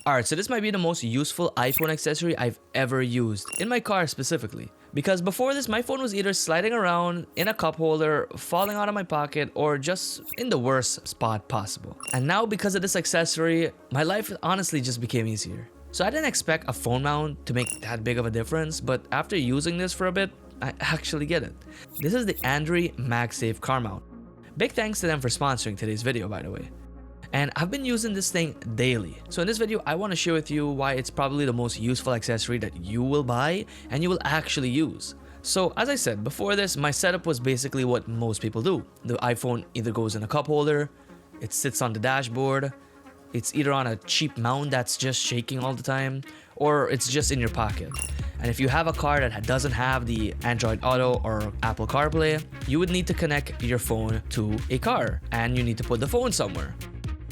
Alright, so this might be the most useful iPhone accessory I've ever used, in my car specifically. Because before this, my phone was either sliding around in a cup holder, falling out of my pocket, or just in the worst spot possible. And now because of this accessory, my life honestly just became easier. So I didn't expect a phone mount to make that big of a difference, but after using this for a bit, I actually get it. This is the ANDERY MagSafe car mount. Big thanks to them for sponsoring today's video, by the way. And I've been using this thing daily. So in this video, I want to share with you why it's probably the most useful accessory that you will buy and you will actually use. So as I said, before this, my setup was basically what most people do. The iPhone either goes in a cup holder, it sits on the dashboard, it's either on a cheap mount that's just shaking all the time, or it's just in your pocket. And if you have a car that doesn't have the Android Auto or Apple CarPlay, you would need to connect your phone to a car and you need to put the phone somewhere.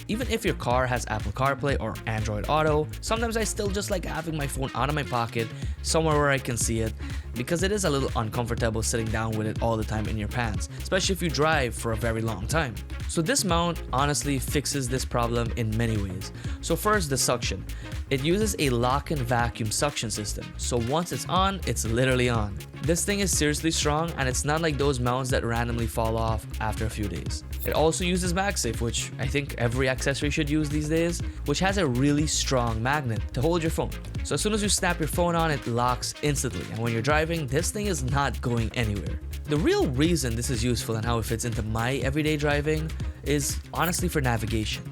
Even if your car has Apple CarPlay or Android Auto, sometimes I still just like having my phone out of my pocket, somewhere where I can see it, because it is a little uncomfortable sitting down with it all the time in your pants, especially if you drive for a very long time. So this mount honestly fixes this problem in many ways. So first, the suction. It uses a lock-in vacuum suction system, so once it's on, it's literally on. This thing is seriously strong, and it's not like those mounts that randomly fall off after a few days. It also uses MagSafe, which I think every accessory should use these days, which has a really strong magnet to hold your phone. So as soon as you snap your phone on, it locks instantly, and when you're driving, this thing is not going anywhere. The real reason this is useful and how it fits into my everyday driving is honestly for navigation.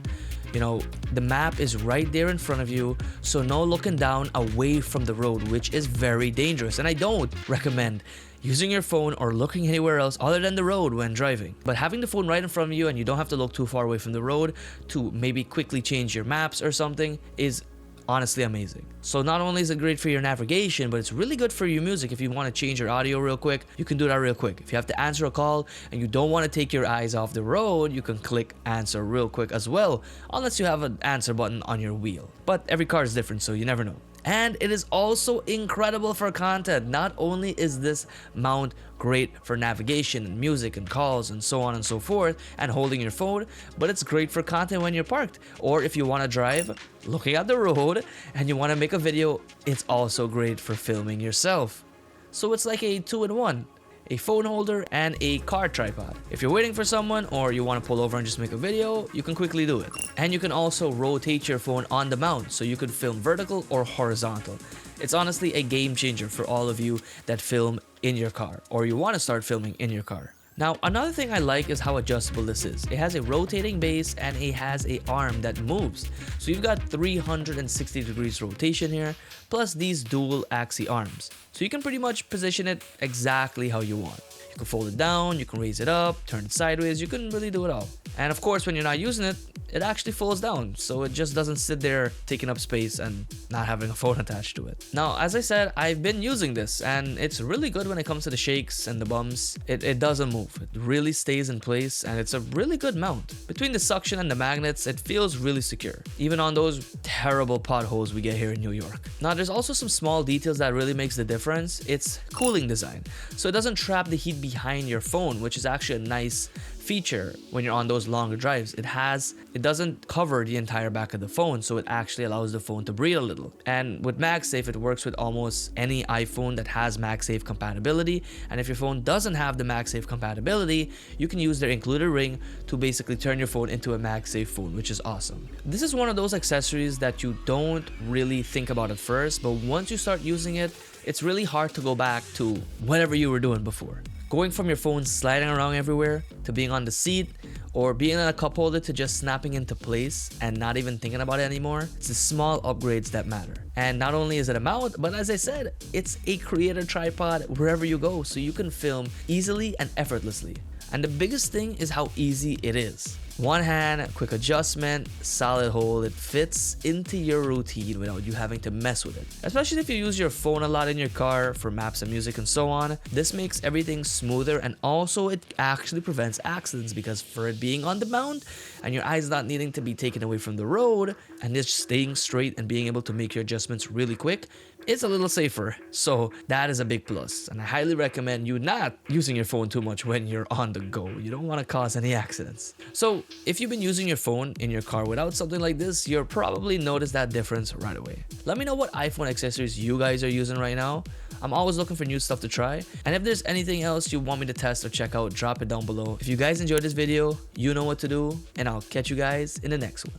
You know, the map is right there in front of you, so no looking down away from the road, which is very dangerous. And I don't recommend using your phone or looking anywhere else other than the road when driving. But having the phone right in front of you and you don't have to look too far away from the road to maybe quickly change your maps or something is honestly amazing. So not only is it great for your navigation, but it's really good for your music. If you want to change your audio real quick, you can do that real quick. If you have to answer a call and you don't want to take your eyes off the road, you can click answer real quick as well, unless you have an answer button on your wheel. But every car is different, so you never know. And it is also incredible for content. Not only is this mount great for navigation and music and calls and so on and so forth and holding your phone, but it's great for content when you're parked, or if you want to drive looking at the road and you want to make a video, it's also great for filming yourself. So it's like a 2-in-1. A phone holder and a car tripod. If you're waiting for someone or you want to pull over and just make a video, you can quickly do it. And you can also rotate your phone on the mount, so you could film vertical or horizontal. It's honestly a game changer for all of you that film in your car or you want to start filming in your car. Now, another thing I like is how adjustable this is. It has a rotating base and it has an arm that moves. So you've got 360 degrees rotation here, plus these dual axis arms. So you can pretty much position it exactly how you want. You can fold it down, you can raise it up, turn it sideways, you can really do it all. And of course, when you're not using it, it actually folds down, so it just doesn't sit there taking up space and not having a phone attached to it. Now, as I said, I've been using this and it's really good when it comes to the shakes and the bumps. It doesn't move. It really stays in place and it's a really good mount. Between the suction and the magnets, it feels really secure, even on those terrible potholes we get here in New York. Now, there's also some small details that really makes the difference. It's cooling design, so it doesn't trap the heat behind your phone, which is actually a nice feature when you're on those longer drives. It doesn't cover the entire back of the phone, so it actually allows the phone to breathe a little. And with MagSafe, it works with almost any iPhone that has MagSafe compatibility, and if your phone doesn't have the MagSafe compatibility, you can use their included ring to basically turn your phone into a MagSafe phone, which is awesome. This is one of those accessories that you don't really think about at first, but once you start using it, it's really hard to go back to whatever you were doing before. Going from your phone sliding around everywhere to being on the seat or being in a cup holder to just snapping into place and not even thinking about it anymore, it's the small upgrades that matter. And not only is it a mount, but as I said, it's a creator tripod wherever you go, so you can film easily and effortlessly. And the biggest thing is how easy it is. One hand, quick adjustment, solid hold, it fits into your routine without you having to mess with it. Especially if you use your phone a lot in your car for maps and music and so on, this makes everything smoother, and also it actually prevents accidents because for it being on the mount and your eyes not needing to be taken away from the road and just staying straight and being able to make your adjustments really quick it's a little safer. So that is a big plus. And I highly recommend you not using your phone too much when you're on the go. You don't want to cause any accidents. So if you've been using your phone in your car without something like this, you'll probably notice that difference right away. Let me know what iPhone accessories you guys are using right now. I'm always looking for new stuff to try. And if there's anything else you want me to test or check out, drop it down below. If you guys enjoyed this video, you know what to do, and I'll catch you guys in the next one.